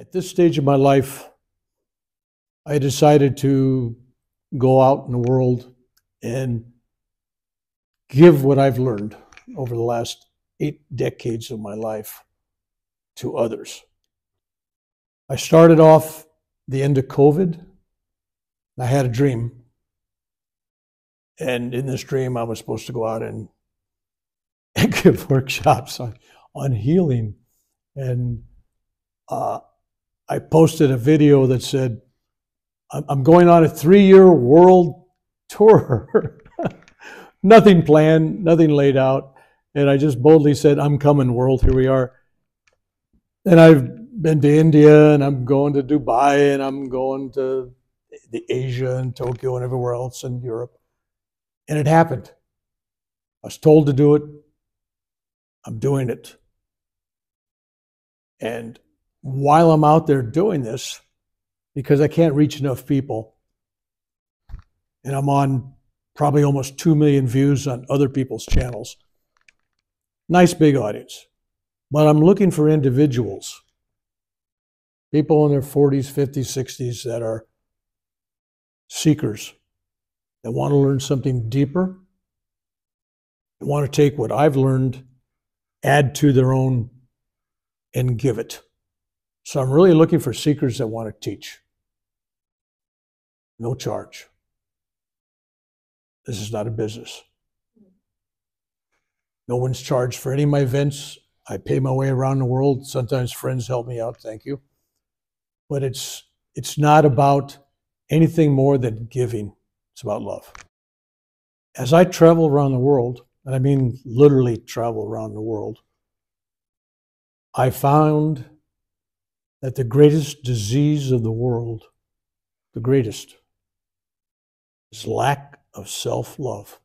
At this stage of my life, I decided to go out in the world and give what I've learned over the last 8 decades of my life to others. I started off the end of COVID. I had a dream. And in this dream, I was supposed to go out and give workshops on healing. And I posted a video that said, I'm going on a 3-year world tour. Nothing planned, nothing laid out. And I just boldly said, I'm coming, world, here we are. And I've been to India, and I'm going to Dubai, and I'm going to Asia and Tokyo and everywhere else in Europe. And it happened. I was told to do it. I'm doing it. And while I'm out there doing this, because I can't reach enough people, and I'm on probably almost 2 million views on other people's channels. Nice big audience. But I'm looking for individuals, people in their 40s, 50s, 60s that are seekers, that want to learn something deeper, that want to take what I've learned, add to their own, and give it. So I'm really looking for seekers that want to teach. No charge. This is not a business. No one's charged for any of my events. I pay my way around the world. Sometimes friends help me out, thank you. But it's not about anything more than giving. It's about love. As I travel around the world, and I mean literally travel around the world, I found that the greatest disease of the world, the greatest, is lack of self-love.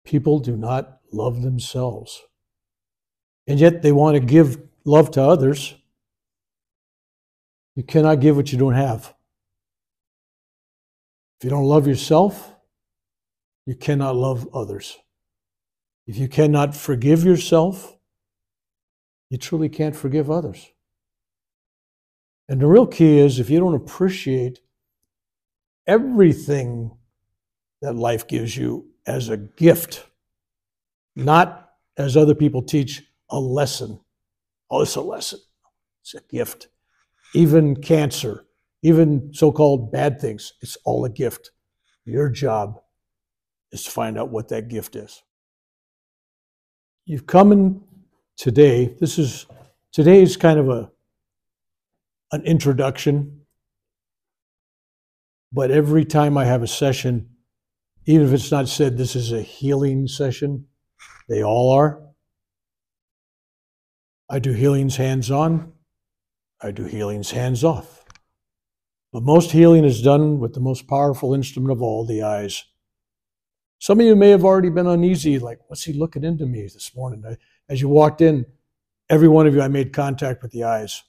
People do not love themselves. And yet they want to give love to others. You cannot give what you don't have. If you don't love yourself, you cannot love others. If you cannot forgive yourself, you truly can't forgive others. And the real key is, if you don't appreciate everything that life gives you as a gift, not as other people teach, a lesson. Oh, it's a lesson. It's a gift. Even cancer, even so-called bad things, it's all a gift. Your job is to find out what that gift is. You've come in today. Today is kind of an introduction. But every time I have a session, even if it's not said this is a healing session, they all are. I do healings hands-on. I do healings hands-off. But most healing is done with the most powerful instrument of all, the eyes. Some of you may have already been uneasy, like, what's he looking into me this morning? As you walked in, every one of you, I made contact with the eyes.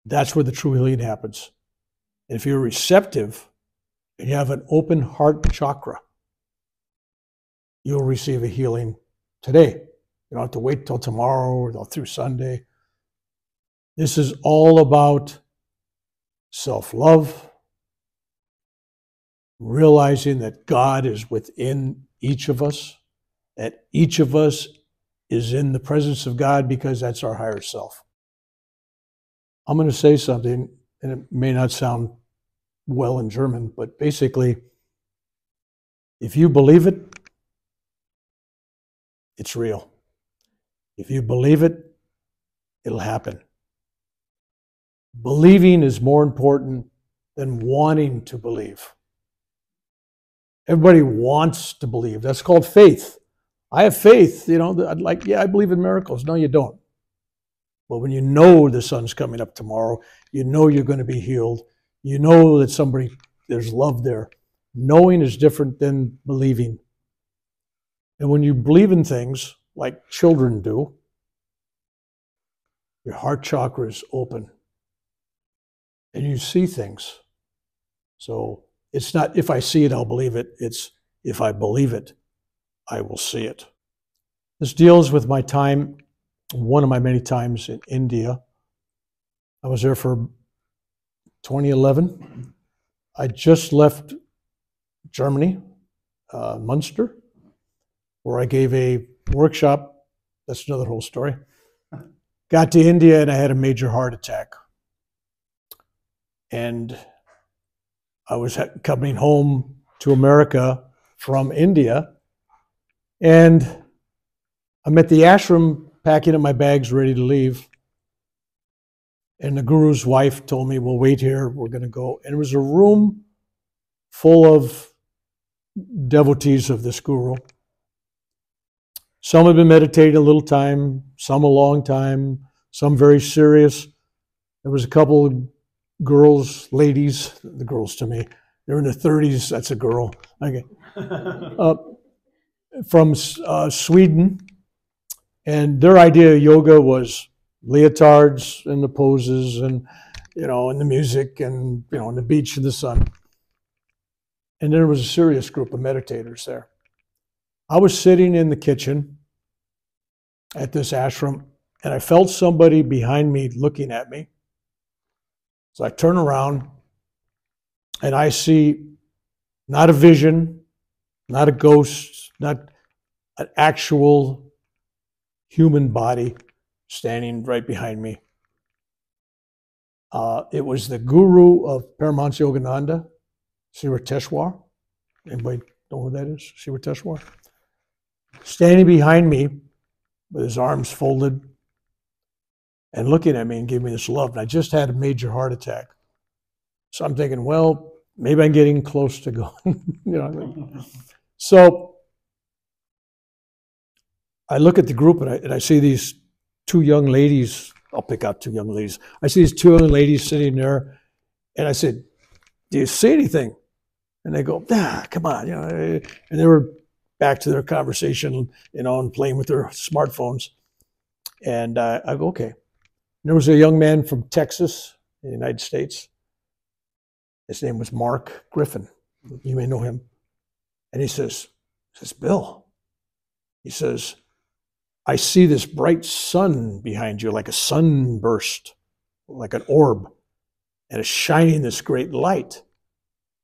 That's where the true healing happens. And if you're receptive and you have an open heart chakra, you'll receive a healing today. You don't have to wait till tomorrow or through Sunday. This is all about self-love, realizing that God is within each of us, that each of us is in the presence of God because that's our higher self. I'm going to say something, and it may not sound well in German, but basically, if you believe it, it's real. If you believe it, it'll happen. Believing is more important than wanting to believe. Everybody wants to believe. That's called faith. I have faith, I believe in miracles. No, you don't. But when you know the sun's coming up tomorrow, you know you're going to be healed, you know that there's love there. Knowing is different than believing. And when you believe in things like children do, your heart chakra is open and you see things. So it's not, if I see it, I'll believe it. It's, if I believe it, I will see it. This deals with my time, one of my many times in India, I was there for 2011. I just left Germany, Munster, where I gave a workshop. That's another whole story. Got to India and I had a major heart attack. And I was coming home to America from India. And I'm at the ashram packing up my bags, ready to leave. And the guru's wife told me, "We'll wait here. We're going to go." And it was a room full of devotees of this guru. Some had been meditating a little time, some a long time, some very serious. There was a couple of girls, ladies, the girls to me, they're in their 30s, that's a girl, okay, from Sweden. And their idea of yoga was leotards and the poses and, and the music and, on the beach in the sun. And there was a serious group of meditators there. I was sitting in the kitchen at this ashram, and I felt somebody behind me looking at me. So I turn around, and I see not a vision, not a ghost, not an actual human body standing right behind me. It was the guru of Paramahansa Yogananda, Sirateshwar. Anybody know who that is? Sirateshwar? Standing behind me with his arms folded and looking at me and giving me this love. And I just had a major heart attack. So I'm thinking, well, maybe I'm getting close to going. So I look at the group and I see these two young ladies. I'll pick out two young ladies. I see these two young ladies sitting there, and I said, "Do you see anything?" And they go, "Come on," And they were back to their conversation, and playing with their smartphones. And I go, "Okay." And there was a young man from Texas, in the United States. His name was Mark Griffin. You may know him. And he says, "Bill," he says, "I see this bright sun behind you, like a sunburst, like an orb, and it's shining this great light.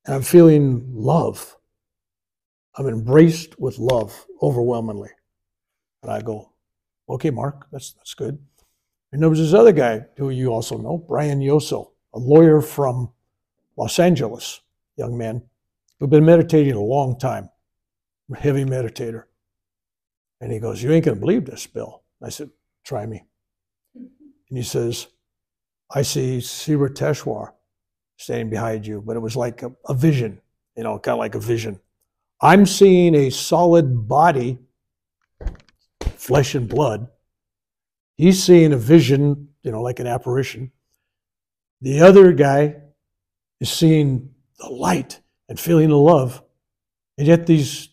And I'm feeling love. I'm embraced with love overwhelmingly." And I go, "Okay, Mark, that's good." And there was this other guy who you also know, Brian Yoso, a lawyer from Los Angeles, young man, who'd been meditating a long time, a heavy meditator. And he goes, "You ain't going to believe this, Bill." I said, "Try me." And he says, "I see Sirateshwar standing behind you," but it was like a vision, kind of like a vision. "I'm seeing a solid body, flesh and blood. He's seeing a vision, like an apparition. The other guy is seeing the light and feeling the love. And yet these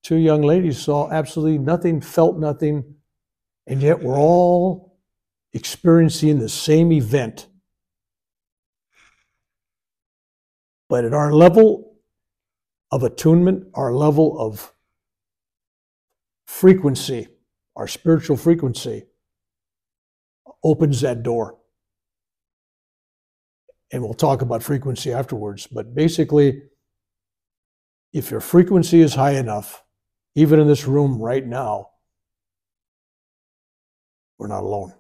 two young ladies saw absolutely nothing, felt nothing, and yet we're all experiencing the same event. But at our level of attunement, our level of frequency, our spiritual frequency, opens that door. And we'll talk about frequency afterwards. But basically, if your frequency is high enough, even in this room right now, we're not alone.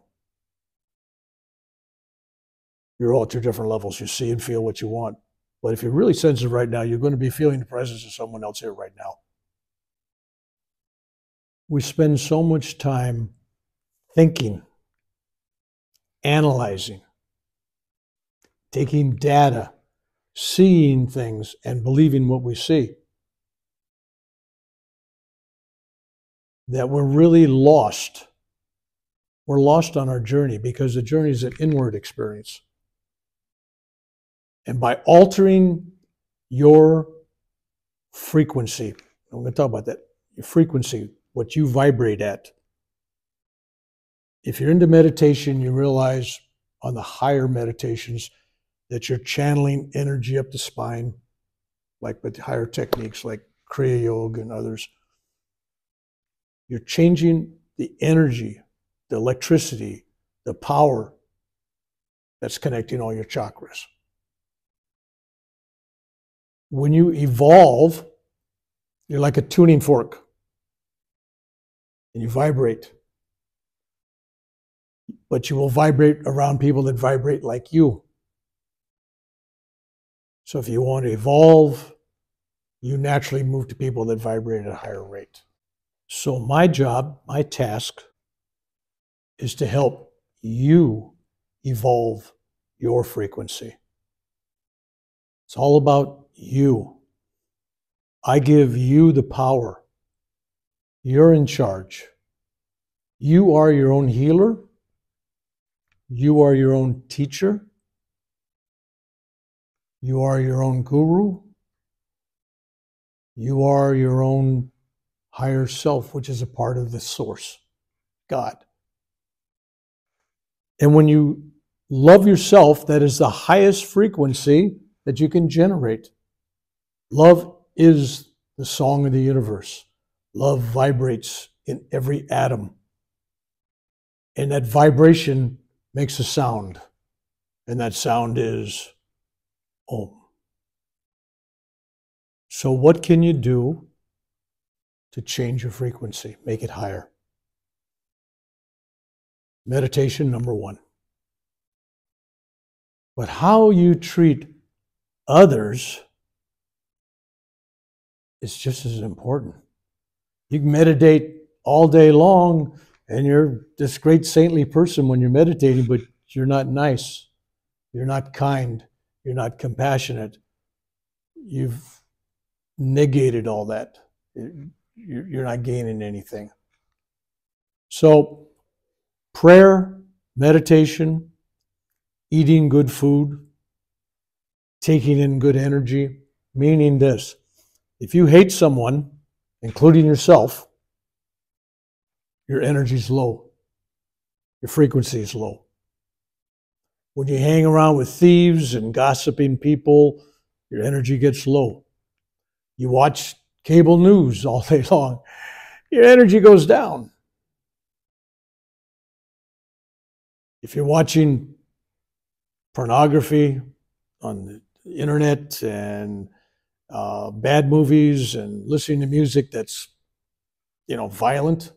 You're all at your different levels. You see and feel what you want. But if you're really sensitive right now, you're going to be feeling the presence of someone else here right now. We spend so much time thinking, analyzing, taking data, seeing things, and believing what we see, that we're really lost. We're lost on our journey because the journey is an inward experience. And by altering your frequency, I'm going to talk about that, your frequency, what you vibrate at. If you're into meditation, you realize on the higher meditations that you're channeling energy up the spine, like with higher techniques like Kriya Yoga and others. You're changing the energy, the electricity, the power that's connecting all your chakras. When you evolve, you're like a tuning fork, and you vibrate. But you will vibrate around people that vibrate like you. So if you want to evolve, you naturally move to people that vibrate at a higher rate. So my job, my task, is to help you evolve your frequency. It's all about you. I give you the power. You're in charge. You are your own healer. You are your own teacher. You are your own guru. You are your own higher self, which is a part of the source, God. And when you love yourself, that is the highest frequency that you can generate. Love is the song of the universe. Love vibrates in every atom. And that vibration makes a sound. And that sound is Om. So what can you do to change your frequency, make it higher? Meditation, number one. But how you treat others is just as important. You can meditate all day long and you're this great saintly person when you're meditating, but you're not nice. You're not kind. You're not compassionate. You've negated all that. You're not gaining anything. So prayer, meditation, eating good food, taking in good energy, meaning this: if you hate someone, including yourself, your energy's low. Your frequency is low. When you hang around with thieves and gossiping people, your energy gets low. You watch cable news all day long, your energy goes down. If you're watching pornography on the internet and bad movies and listening to music that's, violent,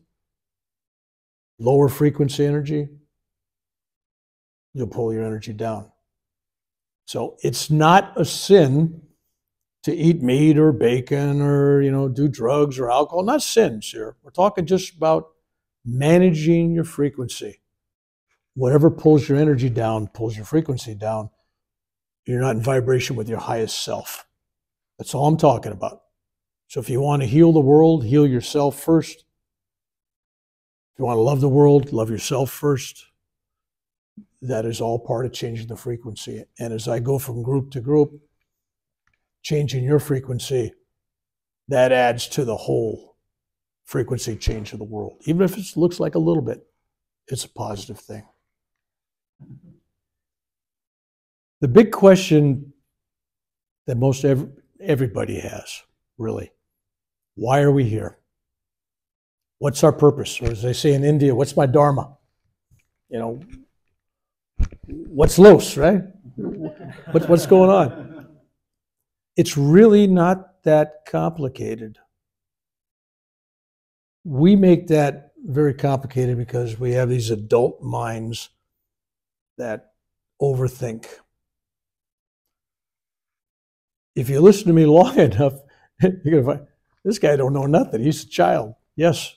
lower frequency energy, you'll pull your energy down. So it's not a sin to eat meat or bacon or, do drugs or alcohol. Not sins here. We're talking just about managing your frequency. Whatever pulls your energy down, pulls your frequency down. You're not in vibration with your highest self. That's all I'm talking about. So if you want to heal the world, heal yourself first. If you want to love the world, love yourself first. That is all part of changing the frequency. And as I go from group to group, changing your frequency, that adds to the whole frequency change of the world. Even if it looks like a little bit, it's a positive thing. The big question that most everybody has, really, why are we here? What's our purpose? Or as they say in India, what's my dharma? What's los, right? What's going on? It's really not that complicated. We make that very complicated because we have these adult minds that overthink. If you listen to me long enough, you're going to find, this guy don't know nothing. He's a child. Yes,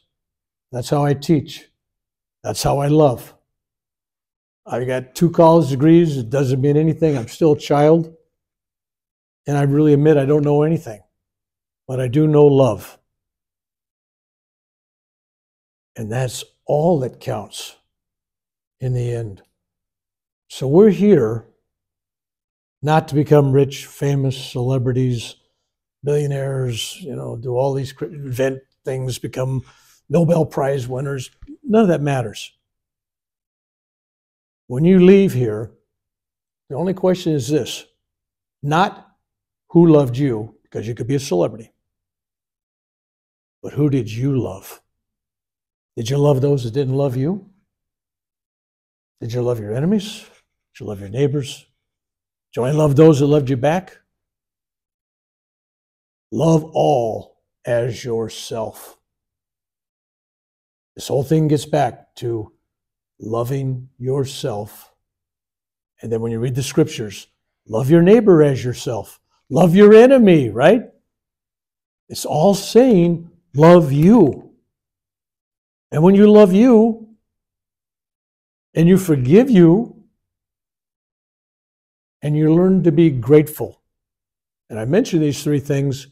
that's how I teach. That's how I love. I got 2 college degrees. It doesn't mean anything. I'm still a child. And I really admit I don't know anything. But I do know love. And that's all that counts in the end. So we're here not to become rich, famous celebrities, billionaires, do all these event things, become Nobel Prize winners. None of that matters. When you leave here, the only question is this: not who loved you, because you could be a celebrity, but who did you love? Did you love those that didn't love you? Did you love your enemies? You love your neighbors. Do you only love those that loved you back? Love all as yourself. This whole thing gets back to loving yourself. And then when you read the scriptures, love your neighbor as yourself. Love your enemy, right? It's all saying love you. And when you love you and you forgive you and you learn to be grateful. And I mentioned these three things,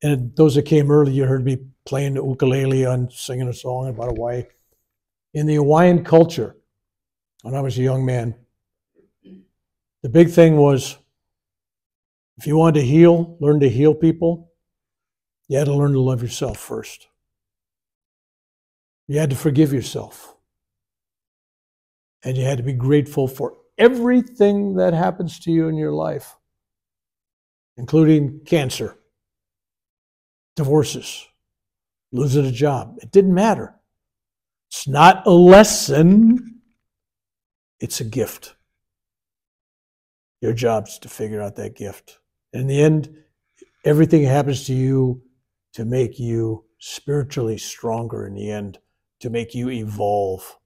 and those that came early, you heard me playing the ukulele and singing a song about Hawaii. In the Hawaiian culture, when I was a young man, the big thing was if you wanted to learn to heal people, you had to learn to love yourself first. You had to forgive yourself. And you had to be grateful for everything that happens to you in your life, including cancer, divorces, losing a job. It didn't matter. It's not a lesson. It's a gift. Your job's to figure out that gift. And in the end, everything happens to you to make you spiritually stronger in the end, to make you evolve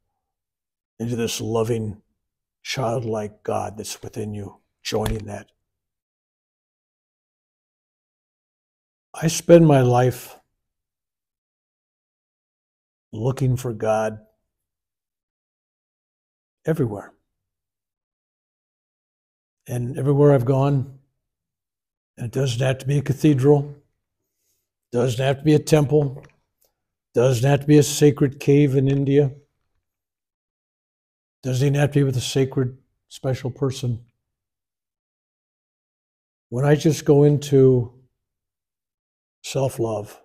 into this loving, childlike God that's within you, joining that. I spend my life looking for God everywhere. And everywhere I've gone, and it doesn't have to be a cathedral, doesn't have to be a temple, doesn't have to be a sacred cave in India, doesn't even have to be with a sacred, special person. When I just go into self-love,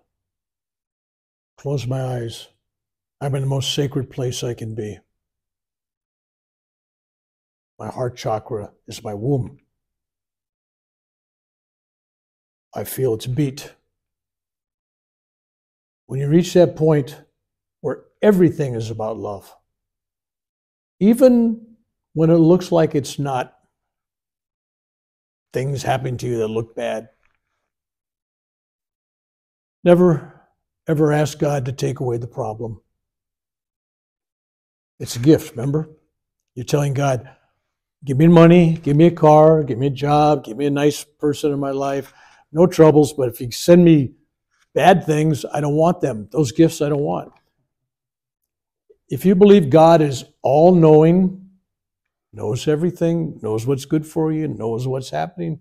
close my eyes, I'm in the most sacred place I can be. My heart chakra is my womb. I feel its beat. When you reach that point where everything is about love, even when it looks like it's not, things happening to you that look bad, never ever ask God to take away the problem. It's a gift, remember? You're telling God, give me money, give me a car, give me a job, give me a nice person in my life, no troubles, but if you send me bad things, I don't want them. Those gifts I don't want. If you believe God is all-knowing, knows everything, knows what's good for you, knows what's happening,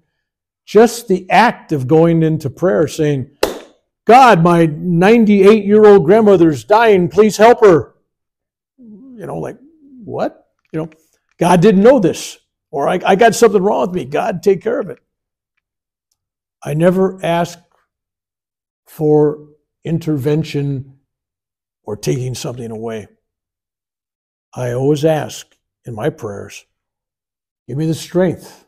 just the act of going into prayer saying, God, my 98-year-old grandmother's dying, please help her. You know, like, what? You know, God didn't know this. Or I got something wrong with me. God, take care of it. I never ask for intervention or taking something away. I always ask in my prayers, give me the strength,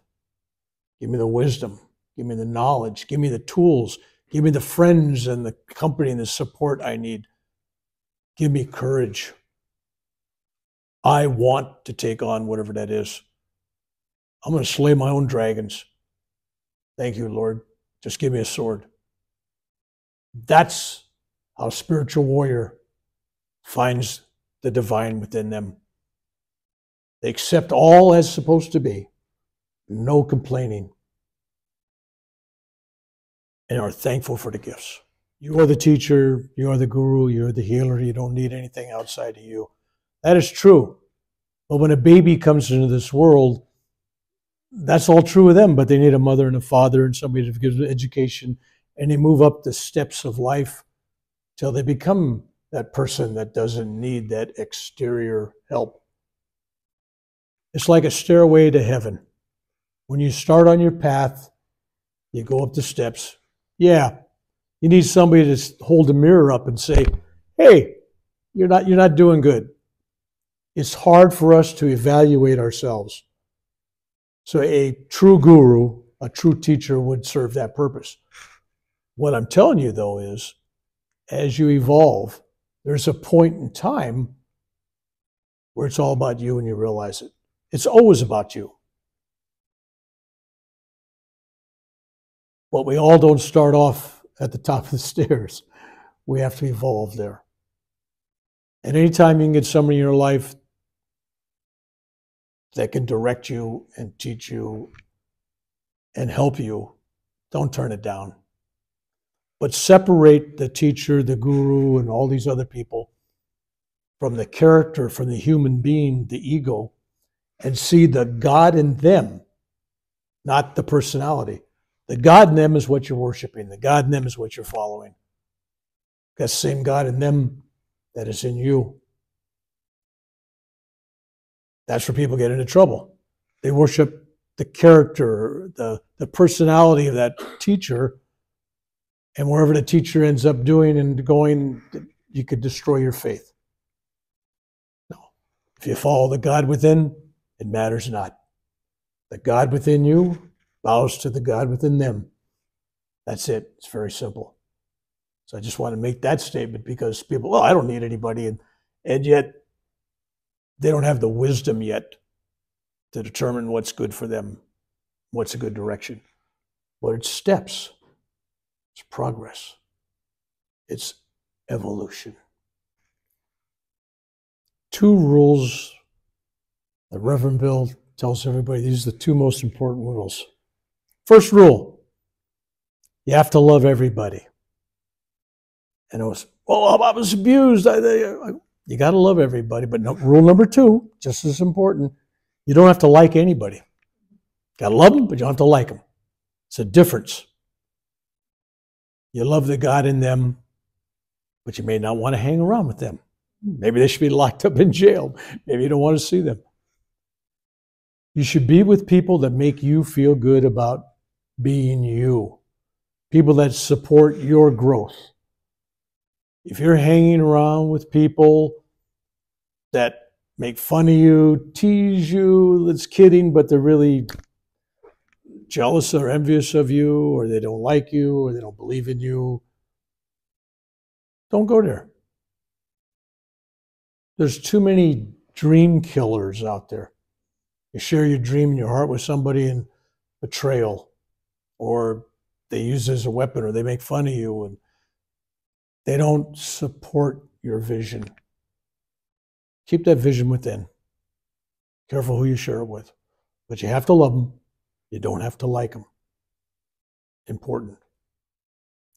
give me the wisdom, give me the knowledge, give me the tools, give me the friends and the company and the support I need. Give me courage. I want to take on whatever that is. I'm going to slay my own dragons. Thank you, Lord. Just give me a sword. That's how a spiritual warrior finds the divine within them. They accept all as supposed to be, no complaining, and are thankful for the gifts. You are the teacher, you are the guru, you're the healer, you don't need anything outside of you. That is true. But when a baby comes into this world, that's all true of them, but they need a mother and a father and somebody to give them education, and they move up the steps of life till they become that person that doesn't need that exterior help. It's like a stairway to heaven. When you start on your path, you go up the steps. Yeah, you need somebody to hold a mirror up and say, hey, you're not doing good. It's hard for us to evaluate ourselves. So a true guru, a true teacher would serve that purpose. What I'm telling you, though, is as you evolve, there's a point in time where it's all about you and you realize it. It's always about you. But we all don't start off at the top of the stairs. We have to evolve there. And anytime you can get somebody in your life that can direct you and teach you and help you, don't turn it down. But separate the teacher, the guru, and all these other people from the character, from the human being, the ego, and see the God in them, not the personality. The God in them is what you're worshiping. The God in them is what you're following. That's the same God in them that is in you. That's where people get into trouble. They worship the character, the personality of that teacher, and wherever the teacher ends up doing and going, you could destroy your faith. No. If you follow the God within, it matters not. The God within you bows to the God within them. That's it. It's very simple. So I just want to make that statement because people, I don't need anybody. And yet they don't have the wisdom yet to determine what's good for them, what's a good direction. But it's steps. It's progress. It's evolution. 2 rules that Reverend Bill tells everybody. These are the 2 most important rules. First rule, you have to love everybody. And it was, I was abused. You got to love everybody. But rule number 2, just as important, you don't have to like anybody. Got to love them, but you don't have to like them. It's a difference. You love the God in them, but you may not want to hang around with them. Maybe they should be locked up in jail. Maybe you don't want to see them. You should be with people that make you feel good about being you. People that support your growth. If you're hanging around with people that make fun of you, tease you, that's kidding, but they're really jealous or envious of you, or they don't like you, or they don't believe in you, don't go there. There's too many dream killers out there. You share your dream in your heart with somebody and betrayal, or they use it as a weapon, or they make fun of you, and they don't support your vision. Keep that vision within. Careful who you share it with. But you have to love them. You don't have to like them. Important.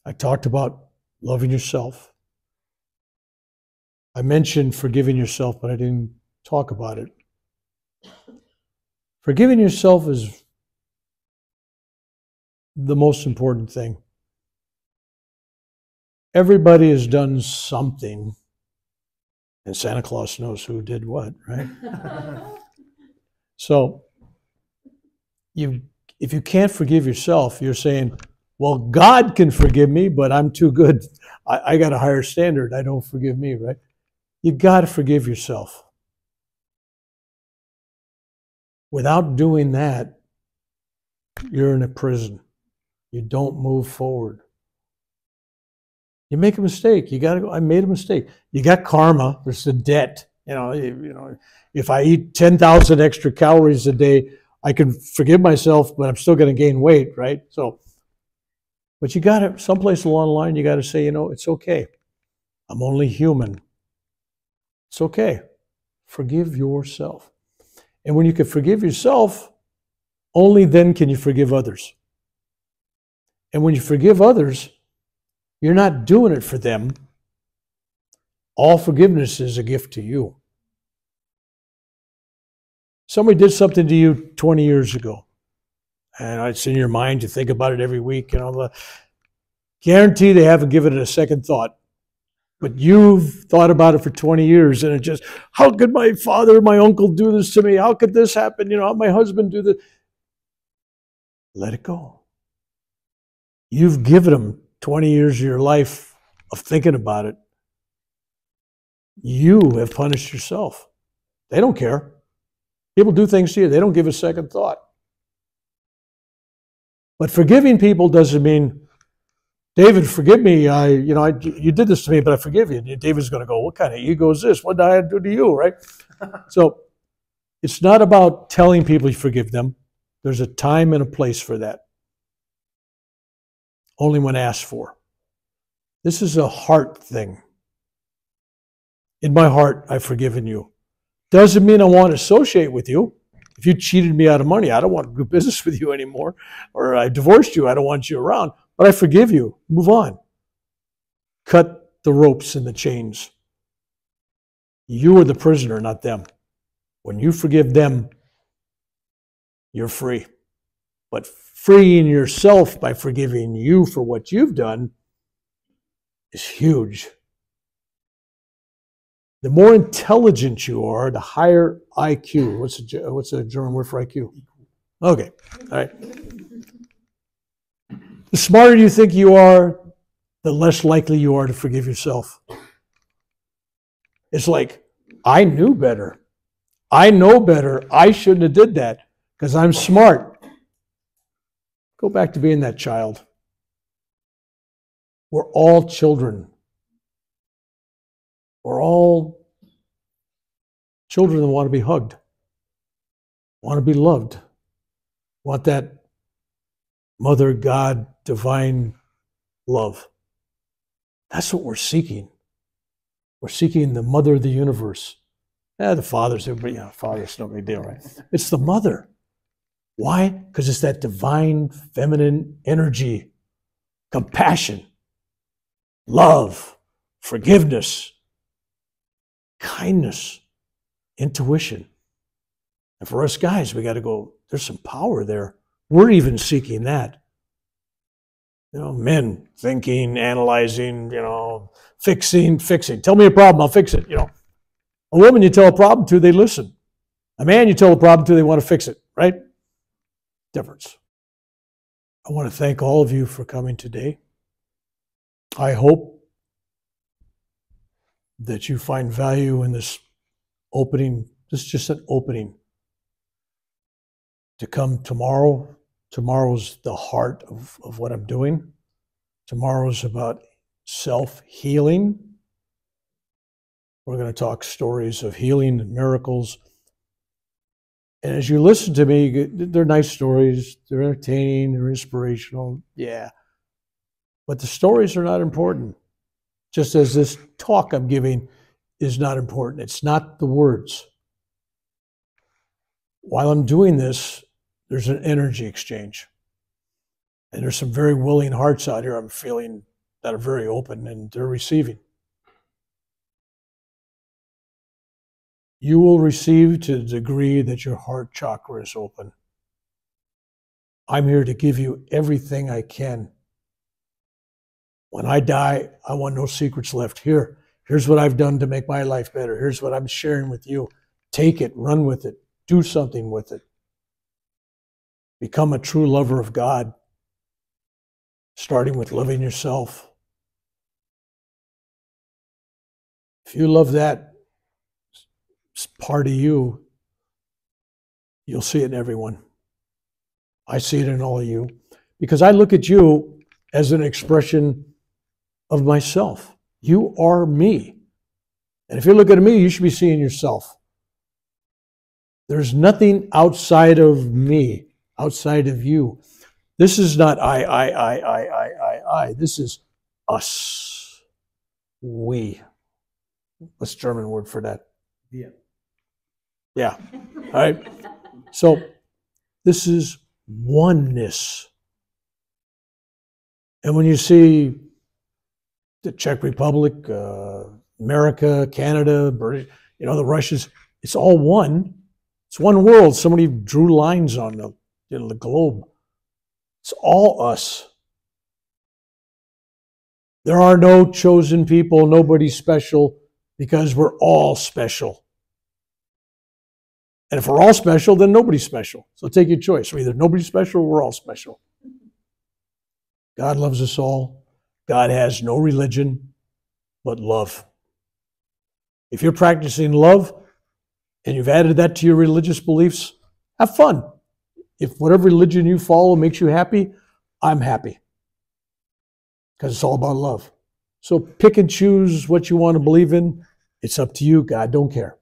I talked about loving yourself. I mentioned forgiving yourself, but I didn't talk about it. Forgiving yourself is the most important thing. Everybody has done something, and Santa Claus knows who did what, right? So, if you can't forgive yourself, you're saying, well, God can forgive me, but I'm too good. I got a higher standard. I don't forgive me, right? You got to forgive yourself. Without doing that, you're in a prison. You don't move forward. You make a mistake. You got to go, I made a mistake. You got karma. There's the debt. You know, if I eat 10,000 extra calories a day, I can forgive myself, but I'm still going to gain weight, right? So, but you got to, someplace along the line, you got to say, it's okay. I'm only human. It's okay. Forgive yourself. And when you can forgive yourself, only then can you forgive others. And when you forgive others, you're not doing it for them. All forgiveness is a gift to you. Somebody did something to you 20 years ago, and it's in your mind, you think about it every week, guarantee they haven't given it a second thought. But you've thought about it for 20 years, and it just, how could my father, my uncle do this to me? How could this happen? How my husband do this? Let it go. You've given them 20 years of your life of thinking about it. You have punished yourself. They don't care. People do things to you. They don't give a second thought. But forgiving people doesn't mean, David, forgive me. You did this to me, but I forgive you. David's going to go, what kind of ego is this? What did I do to you, right? So it's not about telling people you forgive them. There's a time and a place for that. only when asked for. This is a heart thing. In my heart, I've forgiven you. Doesn't mean I want to associate with you. If you cheated me out of money, I don't want to do business with you anymore. Or I divorced you, I don't want you around. But I forgive you. Move on. Cut the ropes and the chains. You are the prisoner, not them. When you forgive them, you're free. But freeing yourself by forgiving you for what you've done is huge. The more intelligent you are, the higher IQ. What's a German word for IQ? Okay, all right. The smarter you think you are, the less likely you are to forgive yourself. It's like, I knew better. I know better. I shouldn't have did that because I'm smart. Go back to being that child. We're all children. We're all children that want to be hugged, want to be loved, want that Mother God divine love. That's what we're seeking. We're seeking the mother of the universe. The father's everybody, father's no big deal, right? It's the mother. Why? Because it's that divine feminine energy, compassion, love, forgiveness, kindness, intuition. And for us guys, we got to go, there's some power there. We're even seeking that. Men thinking, analyzing, fixing. Tell me a problem, I'll fix it. A woman you tell a problem to, they listen. A man you tell a problem to, they want to fix it, right? Difference. I want to thank all of you for coming today. I hope that you find value in this opening. This is just an opening to come tomorrow. Tomorrow's the heart of what I'm doing. Tomorrow's about self-healing. We're going to talk stories of healing and miracles. And as you listen to me, they're nice stories. They're entertaining. They're inspirational. Yeah. But the stories are not important. Just as this talk I'm giving is not important. It's not the words. While I'm doing this, there's an energy exchange. And there's some very willing hearts out here I'm feeling that are very open and they're receiving. You will receive to the degree that your heart chakra is open. I'm here to give you everything I can. When I die, I want no secrets left. Here's what I've done to make my life better. Here's what I'm sharing with you. Take it, run with it, do something with it. Become a true lover of God, starting with loving yourself. If you love that part of you, you'll see it in everyone. I see it in all of you because I look at you as an expression of myself. You are me. And if you're looking at me, you should be seeing yourself. There's nothing outside of me, outside of you. This is not I. This is us. We. What's the German word for that? Yeah. All right. So this is oneness. And when you see the Czech Republic, America, Canada, British, the Russians, it's all one. It's one world. Somebody drew lines on the globe. It's all us. There are no chosen people, nobody special, because we're all special. And if we're all special, then nobody's special. So take your choice. Either nobody's special or we're all special. God loves us all. God has no religion but love. If you're practicing love and you've added that to your religious beliefs, have fun. If whatever religion you follow makes you happy, I'm happy. Because it's all about love. So pick and choose what you want to believe in. It's up to you. God don't care.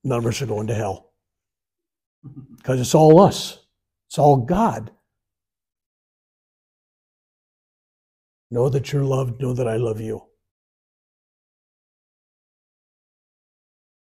None of us are going to hell. Because it's all us. It's all God. Know that you're loved. Know that I love you.